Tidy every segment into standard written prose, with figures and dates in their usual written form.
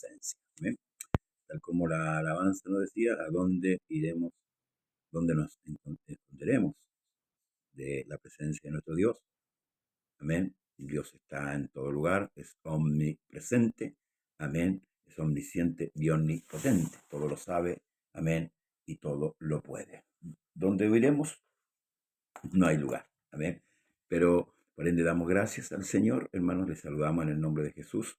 presencia. Amén. Tal como la alabanza nos decía, ¿a dónde iremos? ¿Dónde nos esconderemos de la presencia de nuestro Dios? Amén. Dios está en todo lugar, es omnipresente. Amén. Es omnisciente y omnipotente. Todo lo sabe. Amén. Y todo lo puede. ¿Dónde iremos? No hay lugar. Amén. Pero por ende damos gracias al Señor. Hermanos, les saludamos en el nombre de Jesús.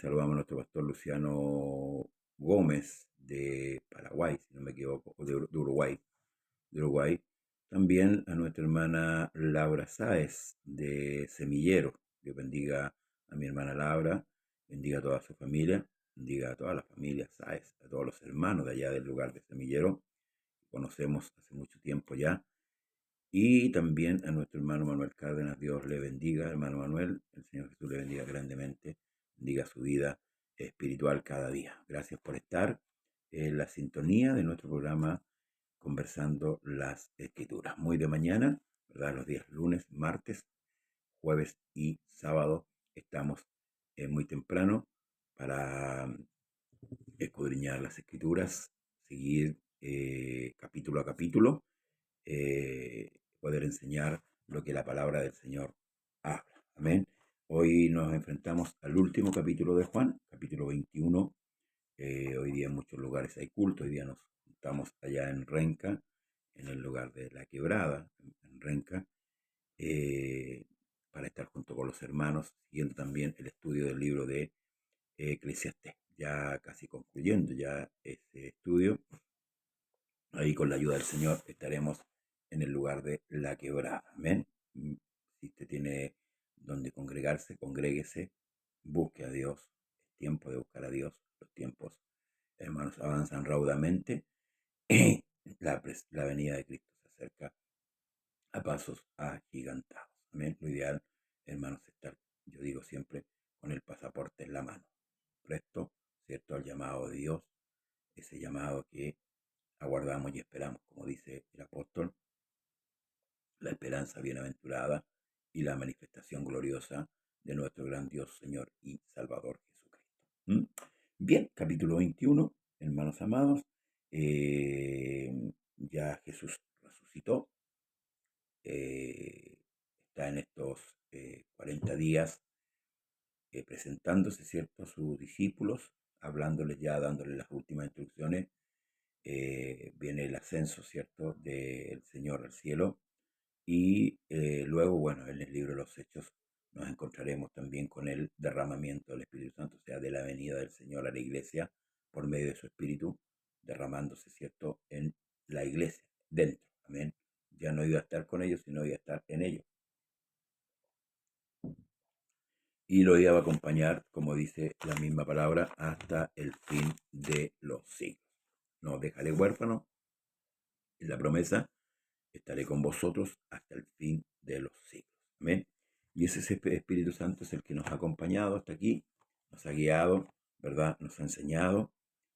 Saludamos a nuestro pastor Luciano Gómez de Paraguay, si no me equivoco, o de Uruguay. De Uruguay. También a nuestra hermana Laura Sáez de Semillero. Dios bendiga a mi hermana Laura, bendiga a toda su familia, bendiga a toda la familia Sáez, a todos los hermanos de allá del lugar de Semillero, que conocemos hace mucho tiempo ya. Y también a nuestro hermano Manuel Cárdenas, Dios le bendiga, hermano Manuel, el Señor Jesús le bendiga grandemente, bendiga su vida espiritual cada día. Gracias por estar en la sintonía de nuestro programa Conversando las Escrituras. Muy de mañana, ¿verdad? Los días lunes, martes, jueves y sábado estamos muy temprano para escudriñar las Escrituras, seguir capítulo a capítulo, poder enseñar lo que la palabra del Señor habla. Amén. Hoy nos enfrentamos al último capítulo de Juan, capítulo 21. Hoy día en muchos lugares hay culto. Hoy día nos juntamos allá en Renca, en el lugar de La Quebrada, en Renca, eh, para estar junto con los hermanos, siguiendo también el estudio del libro de Eclesiastés. Ya casi concluyendo ya ese estudio. Ahí con la ayuda del Señor estaremos en el lugar de La Quebrada. Amén. Si usted tiene donde congregarse, congréguese, busque a Dios. Es tiempo de buscar a Dios. Los tiempos, hermanos, avanzan raudamente. La venida de Cristo se acerca a pasos agigantados. Amén. Lo ideal, hermanos, es estar, yo digo siempre, con el pasaporte en la mano. Presto, ¿cierto?, al llamado de Dios. Ese llamado que aguardamos y esperamos, como dice el apóstol, la esperanza bienaventurada y la manifestación gloriosa de nuestro gran Dios, Señor y Salvador Jesucristo. ¿Mm? Bien, capítulo 21, hermanos amados, ya Jesús resucitó, está en estos 40 días presentándose, ¿cierto?, a sus discípulos, hablándoles ya, dándoles las últimas instrucciones. Viene el ascenso, ¿cierto?, del Señor al cielo. Y luego, bueno, en el libro de los Hechos nos encontraremos también con el derramamiento del Espíritu Santo, o sea, de la venida del Señor a la iglesia por medio de su Espíritu, derramándose, ¿cierto?, en la iglesia, dentro. Amén. Ya no iba a estar con ellos, sino iba a estar en ellos. Y lo iba a acompañar, como dice la misma palabra, hasta el fin de los siglos. No os dejaré huérfanos, es la promesa, estaré con vosotros hasta el fin de los siglos. Amén. Y ese Espíritu Santo es el que nos ha acompañado hasta aquí, nos ha guiado, ¿verdad? Nos ha enseñado,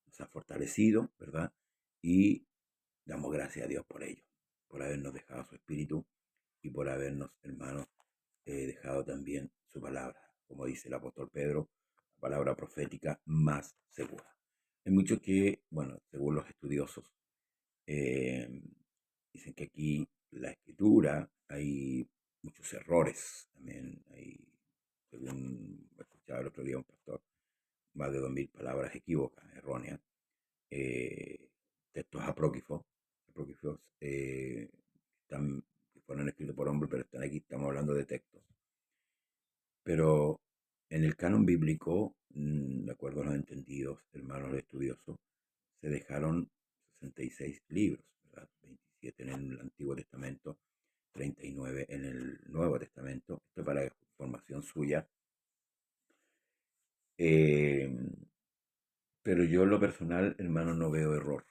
nos ha fortalecido, ¿verdad? Y damos gracias a Dios por ello, por habernos dejado su Espíritu y por habernos, hermanos, dejado también su palabra. Como dice el apóstol Pedro, la palabra profética más segura. Hay muchos que, bueno, según los estudiosos, eh, dicen que aquí la escritura hay muchos errores. También hay, según escuchaba el otro día un pastor, más de 2000 palabras equívocas, erróneas. eh, Textos apócrifos que fueron escritos por hombres, pero están aquí, estamos hablando de textos. Pero en el canon bíblico, de acuerdo a los entendidos, hermanos estudiosos, se dejaron 66 libros, ¿verdad? 27 en el Antiguo Testamento, 39 en el Nuevo Testamento. Esto para información suya. Eh, pero yo en lo personal, hermano, no veo error,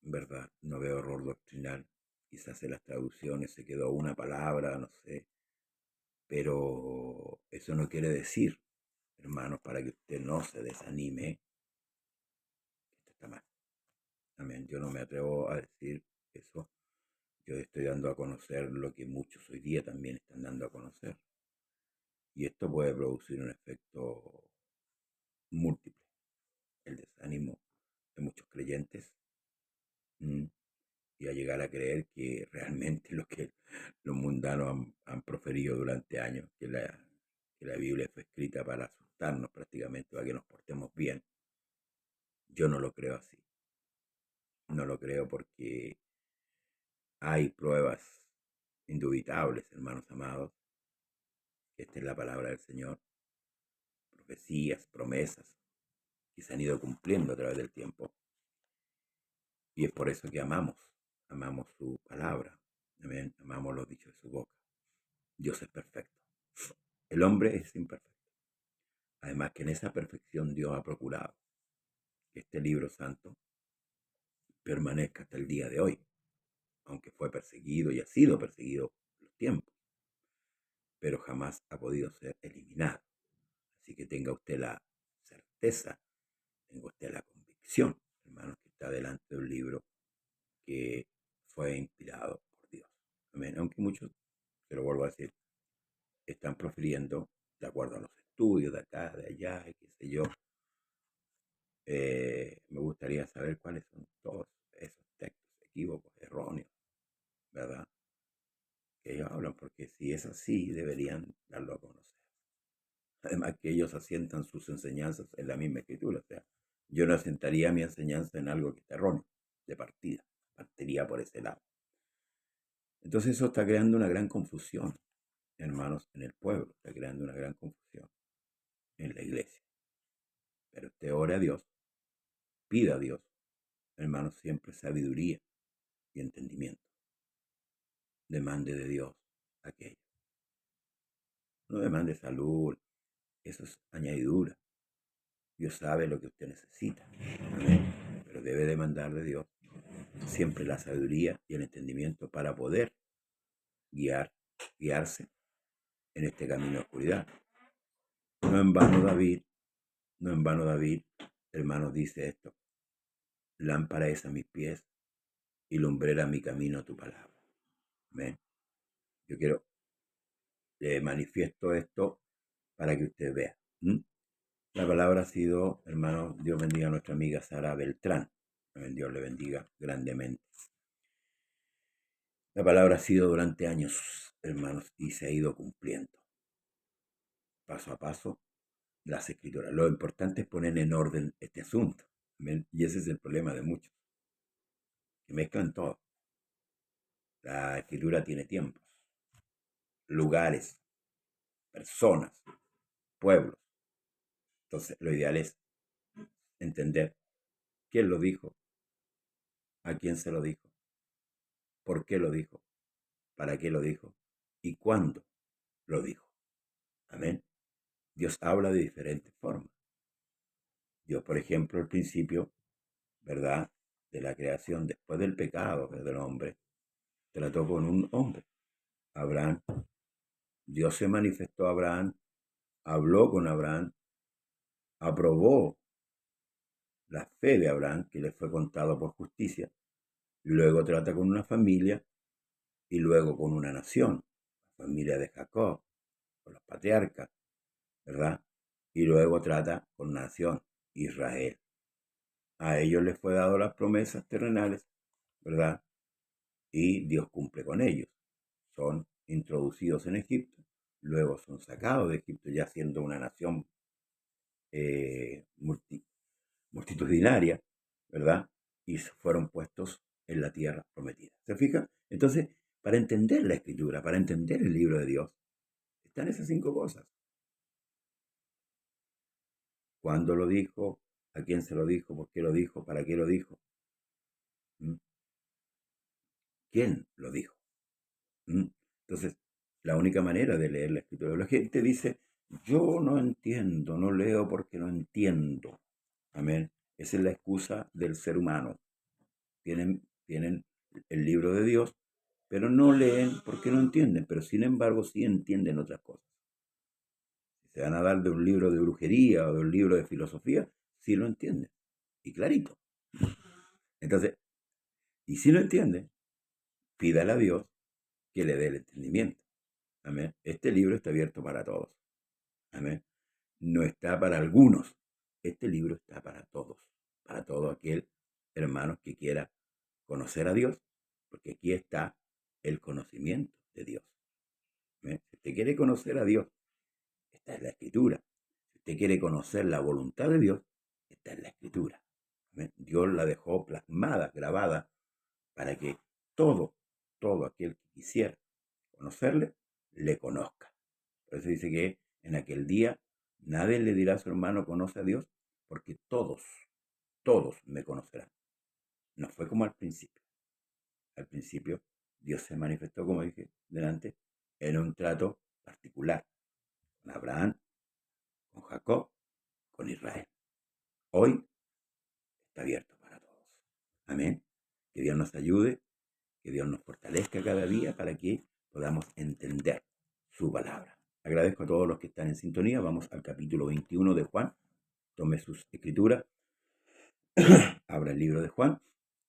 ¿verdad? No veo error doctrinal. Quizás en las traducciones se quedó una palabra, no sé, pero eso no quiere decir, hermanos, para que usted no se desanime, que esto está mal. Amén. Yo no me atrevo a decir eso. Yo estoy dando a conocer lo que muchos hoy día también están dando a conocer. Y esto puede producir un efecto múltiple. El desánimo de muchos creyentes y a llegar a creer que realmente lo que los mundanos han proferido durante años, que la Biblia fue escrita para asustarnos prácticamente, para que nos portemos bien. Yo no lo creo así. No lo creo porque hay pruebas indubitables, hermanos amados. Esta es la palabra del Señor. Profecías, promesas que se han ido cumpliendo a través del tiempo. Y es por eso que amamos su palabra. Amén. Amamos los dichos de su boca. Dios es perfecto. El hombre es imperfecto. Además que en esa perfección Dios ha procurado que este libro santo permanezca hasta el día de hoy, aunque fue perseguido y ha sido perseguido por los tiempos, pero jamás ha podido ser eliminado. Así que tenga usted la certeza, tenga usted la convicción, hermanos, que está delante de un libro que fue inspirado por Dios. Amén. Aunque muchos, se lo vuelvo a decir, están profiriendo de acuerdo a los estudios de acá, de allá, y qué sé yo. Me gustaría saber cuáles son todos esos textos equívocos, erróneos, ¿verdad? Que ellos hablan, porque si es así, deberían darlo a conocer. Además que ellos asientan sus enseñanzas en la misma escritura. O sea, yo no asentaría mi enseñanza en algo que está erróneo, de partida. Partiría por ese lado. Entonces eso está creando una gran confusión, hermanos, en el pueblo. Está creando una gran confusión en la iglesia. Pero usted ora a Dios, pida a Dios, hermanos, siempre sabiduría y entendimiento. Demande de Dios aquello. No demande salud, eso es añadidura. Dios sabe lo que usted necesita. Amén. Pero debe demandar de Dios siempre la sabiduría y el entendimiento para poder guiarse en este camino de oscuridad. No en vano David, hermanos, dice esto: lámpara es a mis pies y lumbrera mi camino a tu palabra. Amén. Yo quiero, manifiesto esto para que usted vea. La palabra ha sido, hermanos, Dios bendiga a nuestra amiga Sara Beltrán. Amén. Dios le bendiga grandemente. La palabra ha sido durante años, hermanos, y se ha ido cumpliendo. Paso a paso, las escrituras. Lo importante es poner en orden este asunto. ¿Ven? Y ese es el problema de muchos, que mezclan todo. La escritura tiene tiempos, lugares, personas, pueblos. Entonces, lo ideal es entender quién lo dijo, a quién se lo dijo, por qué lo dijo, para qué lo dijo y cuándo lo dijo. Amén. Dios habla de diferentes formas. Dios, por ejemplo, al principio, ¿verdad?, de la creación, después del pecado del hombre, trató con un hombre, Abraham. Dios se manifestó a Abraham, habló con Abraham, aprobó la fe de Abraham, que le fue contado por justicia, luego trata con una familia y luego con una nación, la familia de Jacob, con los patriarcas, ¿verdad? Y luego trata con nación, Israel. A ellos les fue dado las promesas terrenales, ¿verdad? Y Dios cumple con ellos. Son introducidos en Egipto, luego son sacados de Egipto ya siendo una nación multitudinaria, ¿verdad? Y fueron puestos en la tierra prometida. ¿Se fijan? Entonces, para entender la escritura, para entender el libro de Dios, están esas 5 cosas. ¿Cuándo lo dijo? ¿A quién se lo dijo? ¿Por qué lo dijo? ¿Para qué lo dijo? ¿Quién lo dijo? Entonces, la única manera de leer la escritura, la gente dice, yo no entiendo, no leo porque no entiendo. Amén. Esa es la excusa del ser humano. Tienen el libro de Dios, pero no leen porque no entienden, pero sin embargo sí entienden otras cosas. Si se van a dar de un libro de brujería o de un libro de filosofía, sí lo entienden. Y clarito. Entonces, y si no entienden, pídale a Dios que le dé el entendimiento. Amén. Este libro está abierto para todos. Amén. No está para algunos. este libro está para todos, para todo aquel hermano que quiera conocer a Dios, porque aquí está el conocimiento de Dios. ¿Ve? Si usted quiere conocer a Dios, esta es la Escritura. Si usted quiere conocer la voluntad de Dios, esta es la Escritura. ¿Ve? Dios la dejó plasmada, grabada, para que todo aquel que quisiera conocerle, le conozca. Por eso dice que en aquel día nadie le dirá a su hermano conoce a Dios, porque todos me conocerán. No fue como al principio. Al principio Dios se manifestó, como dije delante, en un trato particular con Abraham, con Jacob, con Israel. Hoy está abierto para todos. Amén. Que Dios nos ayude, que Dios nos fortalezca cada día para que podamos entender su palabra. Agradezco a todos los que están en sintonía. Vamos al capítulo 21 de Juan. Tome sus escrituras, abra el libro de Juan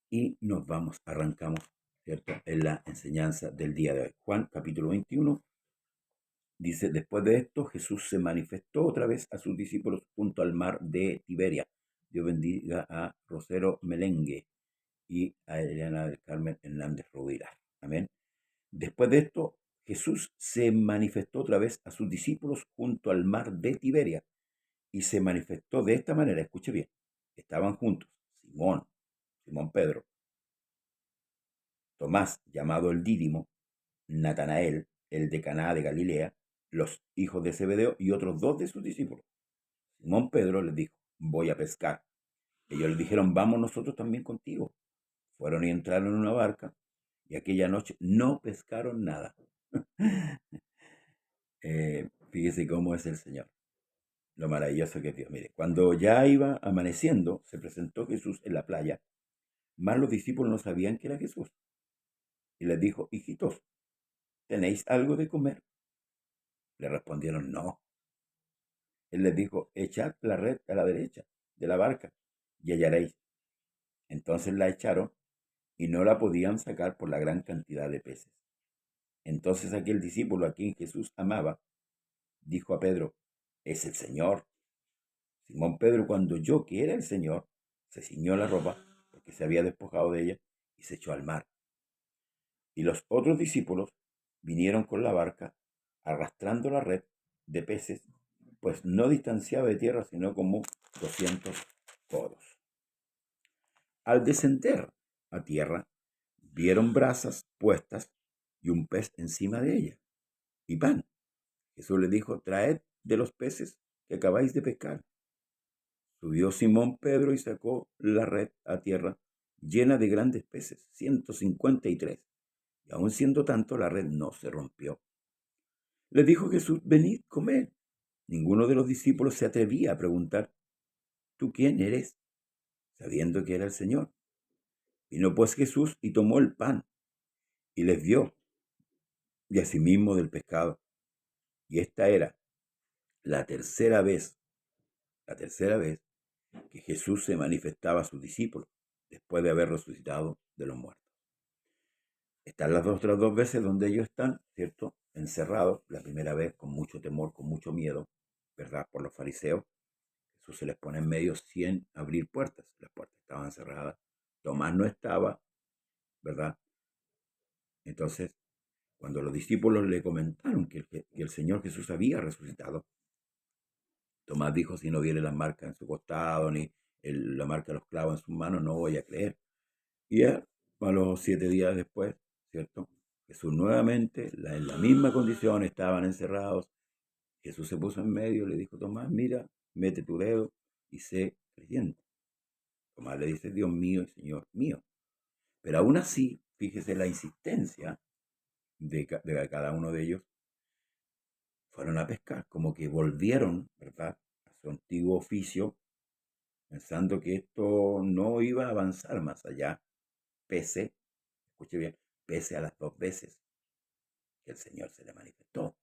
y nos vamos, arrancamos, ¿cierto?, en la enseñanza del día de hoy. Juan capítulo 21 dice, después de esto Jesús se manifestó otra vez a sus discípulos junto al mar de Tiberia. Dios bendiga a Rosero Melengue y a Eliana del Carmen Hernández Rovira. Amén. Después de esto, Jesús se manifestó otra vez a sus discípulos junto al mar de Tiberia y se manifestó de esta manera. Escuche bien, estaban juntos Simón Pedro, Tomás, llamado el Dídimo, Natanael, el de Caná de Galilea, los hijos de Zebedeo y otros dos de sus discípulos. Simón Pedro les dijo, voy a pescar. Ellos le dijeron, vamos nosotros también contigo. Fueron y entraron en una barca y aquella noche no pescaron nada. Fíjese cómo es el Señor, lo maravilloso que es Dios. Mire, cuando ya iba amaneciendo, se presentó Jesús en la playa, mas los discípulos no sabían que era Jesús. Y les dijo, hijitos, ¿tenéis algo de comer? Le respondieron, no. Él les dijo, echad la red a la derecha de la barca y hallaréis. Entonces la echaron y no la podían sacar por la gran cantidad de peces. Entonces aquel discípulo a quien Jesús amaba, dijo a Pedro, es el Señor. Simón Pedro, cuando oyó que era el Señor, se ciñó la ropa, porque se había despojado de ella, y se echó al mar. Y los otros discípulos vinieron con la barca, arrastrando la red de peces, pues no distanciaba de tierra, sino como 200 codos. Al descender a tierra, vieron brasas puestas y un pez encima de ella, y pan. Jesús les dijo, traed de los peces que acabáis de pescar. Subió Simón Pedro y sacó la red a tierra llena de grandes peces, 153. Y aun siendo tanto, la red no se rompió. Les dijo Jesús, venid, comed. Ninguno de los discípulos se atrevía a preguntar, ¿tú quién eres?, sabiendo que era el Señor. Vino pues Jesús y tomó el pan y les dio, y asimismo del pescado. Y esta era la tercera vez que Jesús se manifestaba a sus discípulos después de haber resucitado de los muertos. Están las otras dos veces donde ellos están, ¿cierto?, encerrados. La primera vez con mucho temor, con mucho miedo, ¿verdad?, por los fariseos. Jesús se les pone en medio sin abrir puertas. Las puertas estaban cerradas. Tomás no estaba, ¿verdad? Entonces, cuando los discípulos le comentaron que el Señor Jesús había resucitado, Tomás dijo, si no viene la marca en su costado, ni la marca de los clavos en sus manos, no voy a creer. Y a los 7 días después, ¿cierto?, Jesús nuevamente, en la misma condición, estaban encerrados. Jesús se puso en medio y le dijo, Tomás, mira, mete tu dedo y sé creyente. Tomás le dice, Dios mío y Señor mío. Pero aún así, fíjese la insistencia de cada uno de ellos. Fueron a pescar, como que volvieron, ¿verdad?, a su antiguo oficio, pensando que esto no iba a avanzar más allá, pese, escuche bien, pese a las 2 veces que el Señor se le manifestó.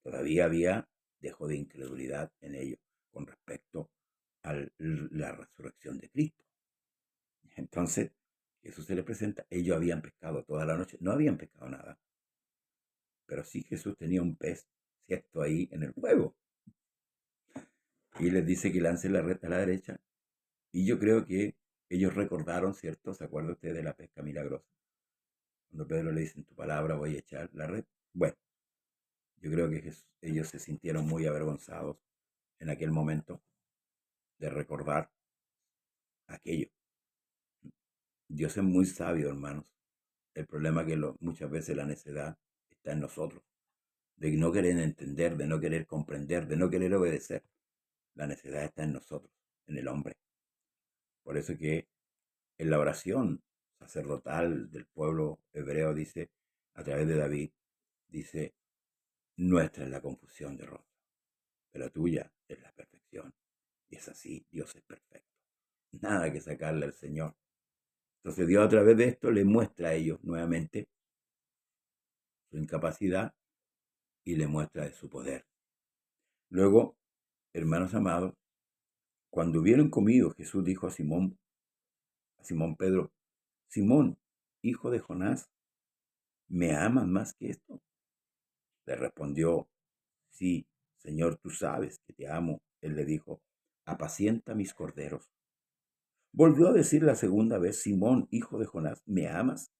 Todavía había dejo de incredulidad en ellos con respecto a la resurrección de Cristo. Entonces, Jesús se le presenta, ellos habían pescado toda la noche, no habían pescado nada, pero sí Jesús tenía un pez, ¿cierto?, ahí en el fuego. y les dice que lancen la red a la derecha. Y yo creo que ellos recordaron, ¿cierto? ¿Se acuerda usted de la pesca milagrosa? Cuando Pedro le dice, en tu palabra voy a echar la red. Bueno, yo creo que ellos se sintieron muy avergonzados en aquel momento de recordar aquello. Dios es muy sabio, hermanos. El problema es que muchas veces la necedad está en nosotros, de no querer entender, de no querer comprender, de no querer obedecer. La necedad está en nosotros, en el hombre. Por eso que en la oración sacerdotal del pueblo hebreo dice, a través de David, dice, nuestra es la confusión de rostro, pero tuya es la perfección. Y es así, Dios es perfecto. Nada que sacarle al Señor. Entonces Dios a través de esto le muestra a ellos nuevamente su incapacidad y le muestra de su poder. Luego, hermanos amados, cuando hubieron comido, Jesús dijo a Simón Pedro, Simón, hijo de Jonás, ¿me amas más que esto? Le respondió, sí, Señor, tú sabes que te amo. Él le dijo, apacienta mis corderos. Volvió a decir la segunda vez, Simón, hijo de Jonás, ¿me amas?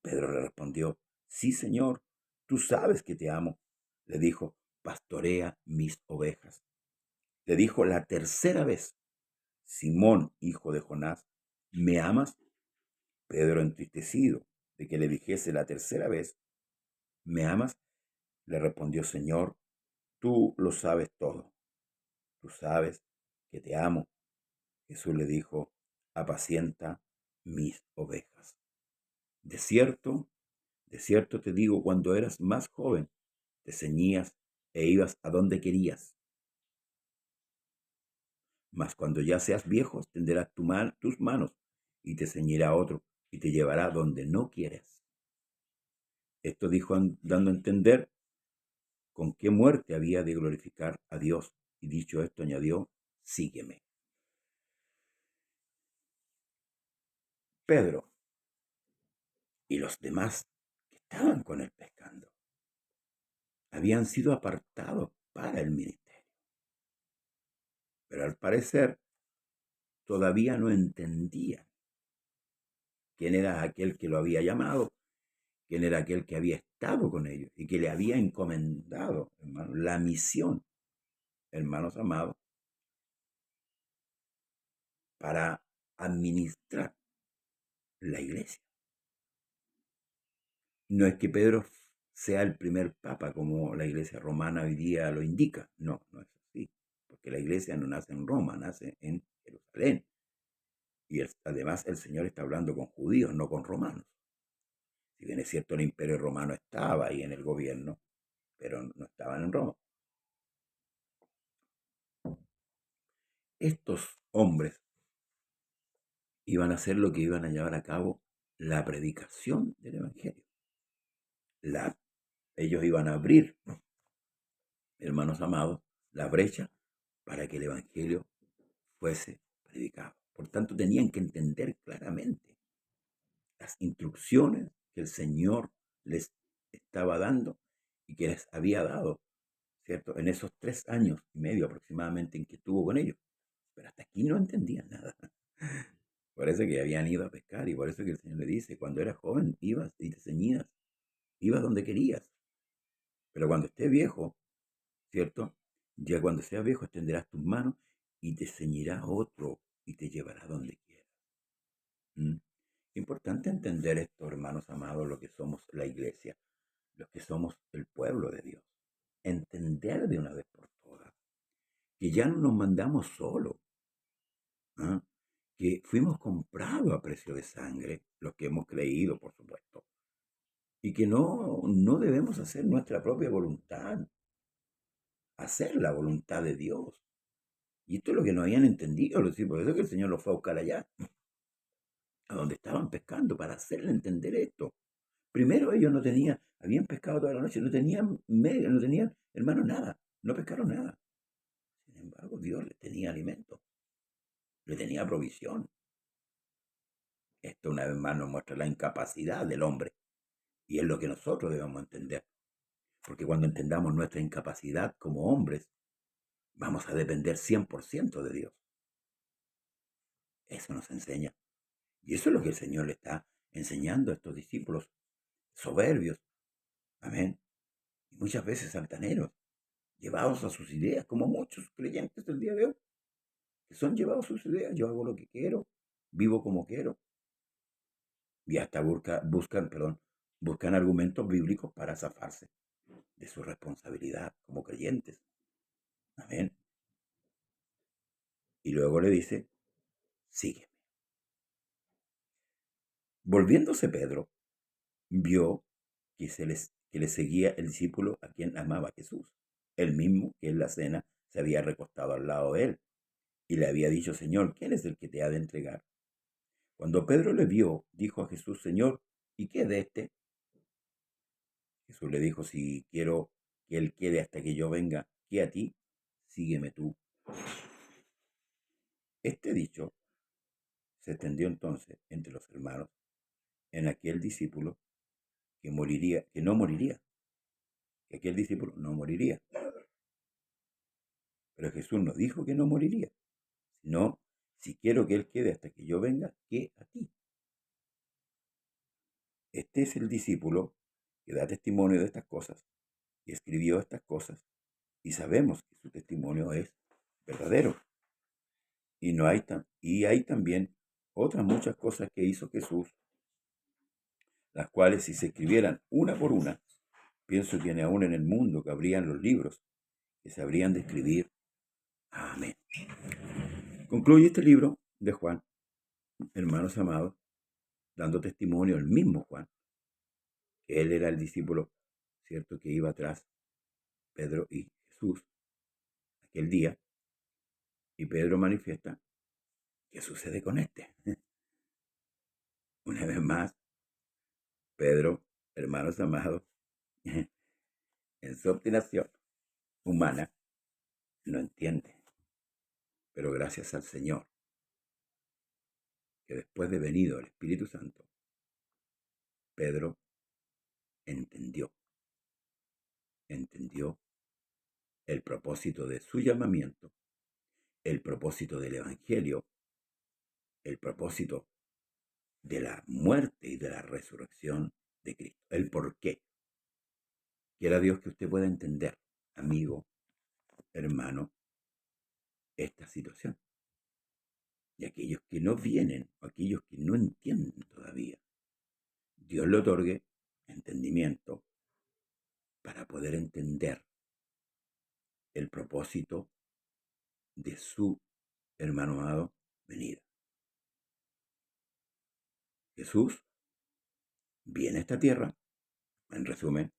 Pedro le respondió, sí, Señor, tú sabes que te amo. Le dijo, pastorea mis ovejas. Le dijo la tercera vez, Simón, hijo de Jonás, ¿me amas? Pedro, entristecido de que le dijese la tercera vez, ¿me amas? Le respondió, Señor, tú lo sabes todo. Tú sabes que te amo. Jesús le dijo, apacienta mis ovejas. De cierto te digo, cuando eras más joven, te ceñías e ibas a donde querías. Mas cuando ya seas viejo, extenderás tus manos y te ceñirá otro y te llevará donde no quieras. Esto dijo dando a entender con qué muerte había de glorificar a Dios. Y dicho esto añadió, sígueme. Pedro y los demás que estaban con él pescando habían sido apartados para el ministerio. Pero al parecer todavía no entendían quién era aquel que lo había llamado, quién era aquel que había estado con ellos y que le había encomendado, hermanos, la misión, hermanos amados, para administrar la iglesia. No es que Pedro sea el primer papa como la iglesia romana hoy día lo indica, no es así, porque la iglesia no nace en Roma, nace en Jerusalén. Y además el Señor está hablando con judíos, no con romanos. Si bien es cierto, el imperio romano estaba ahí en el gobierno, pero no estaban en Roma. Estos hombres iban a hacer lo que iban a llevar a cabo la predicación del Evangelio. Ellos iban a abrir, hermanos amados, la brecha para que el Evangelio fuese predicado. Por tanto, tenían que entender claramente las instrucciones que el Señor les estaba dando y que les había dado, ¿cierto? En esos 3 años y medio aproximadamente en que estuvo con ellos. Pero hasta aquí no entendían nada. Parece que habían ido a pescar y por eso que el Señor le dice, cuando eras joven ibas y te ceñías, ibas donde querías. Pero cuando estés viejo, ¿cierto? Ya cuando seas viejo extenderás tus manos y te ceñirá otro y te llevará donde quieras. ¿Mm? Importante entender esto, hermanos amados, lo que somos la iglesia, los que somos el pueblo de Dios. Entender de una vez por todas que ya no nos mandamos solos, ¿ah? Que fuimos comprados a precio de sangre, los que hemos creído, por supuesto, y que no debemos hacer nuestra propia voluntad, hacer la voluntad de Dios. Y esto es lo que no habían entendido, por eso es que el Señor los fue a buscar allá, a donde estaban pescando, para hacerle entender esto. Primero ellos no tenían, habían pescado toda la noche, no tenían medio, no tenían, hermano, nada, no pescaron nada. Sin embargo, Dios les tenía alimento, les tenía provisión. Esto una vez más nos muestra la incapacidad del hombre y es lo que nosotros debemos entender. Porque cuando entendamos nuestra incapacidad como hombres, Vamos a depender 100% de Dios. Eso nos enseña. Y eso es lo que el Señor le está enseñando a estos discípulos soberbios. Amén. Y muchas veces altaneros, llevados a sus ideas, como muchos creyentes del día de hoy, que son llevados a sus ideas. Yo hago lo que quiero, vivo como quiero. Y hasta buscan argumentos bíblicos para zafarse de su responsabilidad como creyentes. Amén. Y luego le dice, sígueme. Volviéndose Pedro, vio que le seguía el discípulo a quien amaba Jesús, el mismo que en la cena se había recostado al lado de él, y le había dicho, Señor, ¿quién es el que te ha de entregar? Cuando Pedro le vio, dijo a Jesús, Señor, ¿y qué de este? Jesús le dijo, si quiero que él quede hasta que yo venga, ¿qué a ti? Sígueme tú. Este dicho se extendió entonces entre los hermanos en aquel discípulo que no moriría, que aquel discípulo no moriría. Pero Jesús no dijo que no moriría, sino, si quiero que él quede hasta que yo venga, ¿qué a ti? Este es el discípulo que da testimonio de estas cosas y escribió estas cosas, y sabemos que su testimonio es verdadero. Y hay también otras muchas cosas que hizo Jesús, las cuales si se escribieran una por una, pienso que ni aún en el mundo cabrían los libros que se habrían de escribir. Amén. Concluye este libro de Juan, hermanos amados, dando testimonio el mismo Juan, que él era el discípulo, cierto, que iba atrás Pedro y Jesús aquel día, y Pedro manifiesta qué sucede con este. Una vez más, Pedro, hermanos amados, en su obstinación humana, no entiende. Pero gracias al Señor, que después de venido el Espíritu Santo, Pedro entendió el propósito de su llamamiento, el propósito del Evangelio, el propósito de la muerte y de la resurrección de Cristo, el por qué. Quiera Dios que usted pueda entender, amigo, hermano, esta situación. Y aquellos que no vienen, o aquellos que no entienden todavía, Dios le otorgue entendimiento para poder entender el propósito de su hermano amado venida. Jesús viene a esta tierra, en resumen,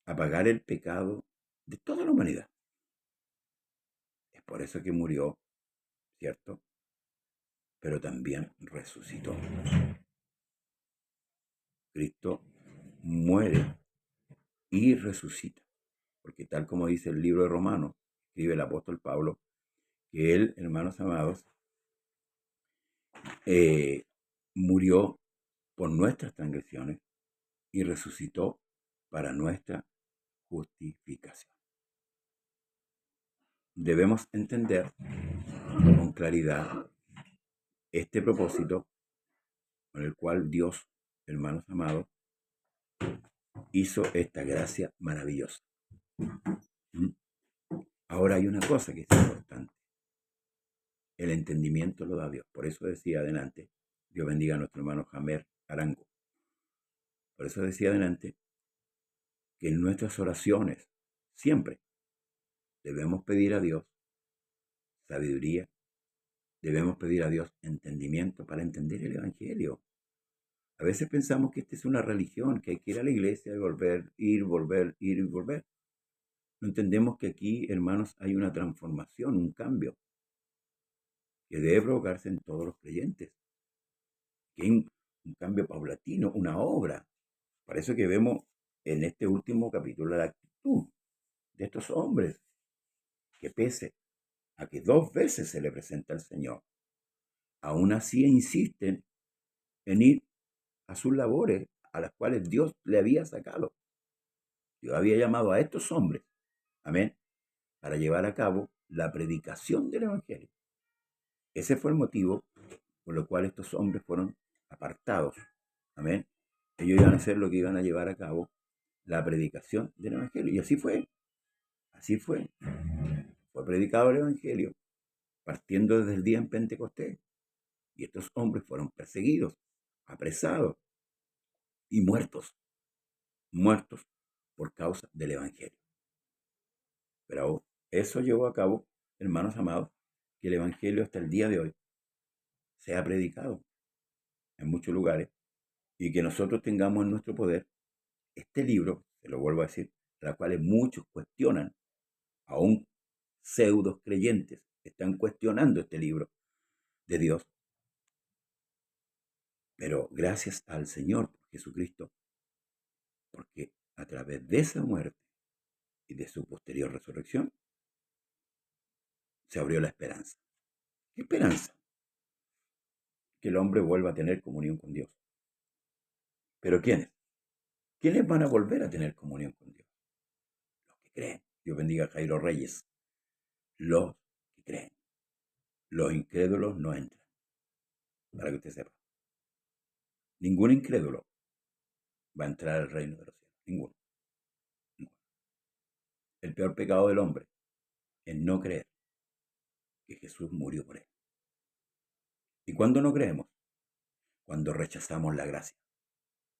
a pagar el pecado de toda la humanidad. Es por eso que murió, ¿cierto? Pero también resucitó. Cristo muere y resucita. Porque tal como dice el libro de Romanos, escribe el apóstol Pablo, que él, hermanos amados, murió por nuestras transgresiones y resucitó para nuestra justificación. Debemos entender con claridad este propósito con el cual Dios, hermanos amados, hizo esta gracia maravillosa. Ahora hay una cosa que es importante. El entendimiento lo da Dios. Por eso decía adelante, Dios bendiga a nuestro hermano Jamer Arango. Por eso decía adelante que en nuestras oraciones siempre debemos pedir a Dios sabiduría, debemos pedir a Dios entendimiento para entender el Evangelio. A veces pensamos que esta es una religión, que hay que ir a la iglesia y volver, ir, volver, ir y volver. No entendemos que aquí, hermanos, hay una transformación, un cambio que debe provocarse en todos los creyentes. Que hay un cambio paulatino, una obra. Por eso que vemos en este último capítulo la actitud de estos hombres, que pese a que 2 veces se le presenta al Señor, aún así insisten en ir a sus labores a las cuales Dios le había sacado. Dios había llamado a estos hombres, amén, para llevar a cabo la predicación del Evangelio. Ese fue el motivo por lo cual estos hombres fueron apartados. Amén. Ellos iban a hacer lo que iban a llevar a cabo, la predicación del Evangelio. Y así fue. Así fue. Fue predicado el Evangelio, partiendo desde el día en Pentecostés. Y estos hombres fueron perseguidos, apresados y muertos. Muertos por causa del Evangelio. Pero eso llevó a cabo, hermanos amados, que el Evangelio hasta el día de hoy sea predicado en muchos lugares y que nosotros tengamos en nuestro poder este libro, se lo vuelvo a decir, a la cual muchos cuestionan, aún pseudos creyentes están cuestionando este libro de Dios. Pero gracias al Señor Jesucristo, porque a través de esa muerte y de su posterior resurrección, se abrió la esperanza. ¿Qué esperanza? Que el hombre vuelva a tener comunión con Dios. ¿Pero quiénes? ¿Quiénes van a volver a tener comunión con Dios? Los que creen. Dios bendiga a Jairo Reyes. Los que creen. Los incrédulos no entran. Para que usted sepa. Ningún incrédulo va a entrar al reino de los cielos. Ninguno. Ninguno. El peor pecado del hombre es no creer que Jesús murió por él. ¿Y cuándo no creemos? Cuando rechazamos la gracia.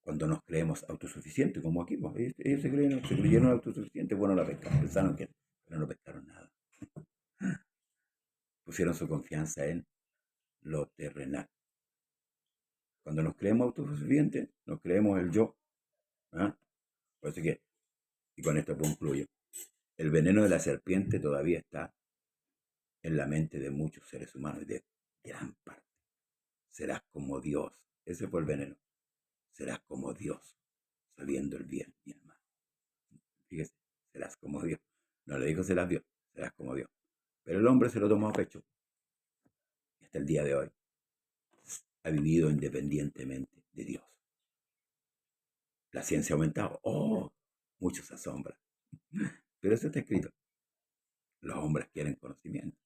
Cuando nos creemos autosuficientes, como aquí. Ellos se creyeron autosuficientes. Bueno, la pescaron. Pensaron que pero no pescaron nada. Pusieron su confianza en lo terrenal. Cuando nos creemos autosuficientes, nos creemos el yo. ¿Ah? Por eso que, y con esto concluyo, el veneno de la serpiente todavía está en la mente de muchos seres humanos y de gran parte. Serás como Dios. Ese fue el veneno. Serás como Dios, sabiendo el bien y el mal. Fíjese, serás como Dios. No le dijo serás Dios, serás como Dios. Pero el hombre se lo tomó a pecho. Y hasta el día de hoy ha vivido independientemente de Dios. La ciencia ha aumentado. ¡Oh! Muchos se asombran. Pero eso está escrito. Los hombres quieren conocimiento,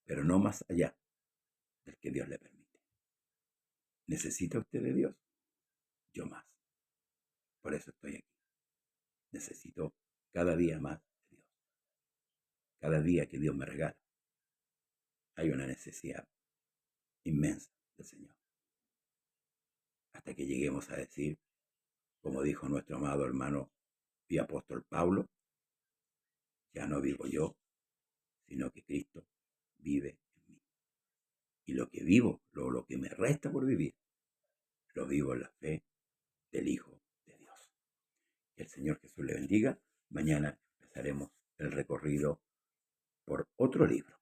pero no más allá del que Dios le permite. ¿Necesita usted de Dios? Yo más. Por eso estoy aquí. Necesito cada día más de Dios. Cada día que Dios me regala, hay una necesidad inmensa del Señor. Hasta que lleguemos a decir, como dijo nuestro amado hermano y apóstol Pablo, ya no vivo yo, sino que Cristo vive en mí. Y lo que vivo, lo que me resta por vivir, lo vivo en la fe del Hijo de Dios. Que el Señor Jesús le bendiga. Mañana empezaremos el recorrido por otro libro.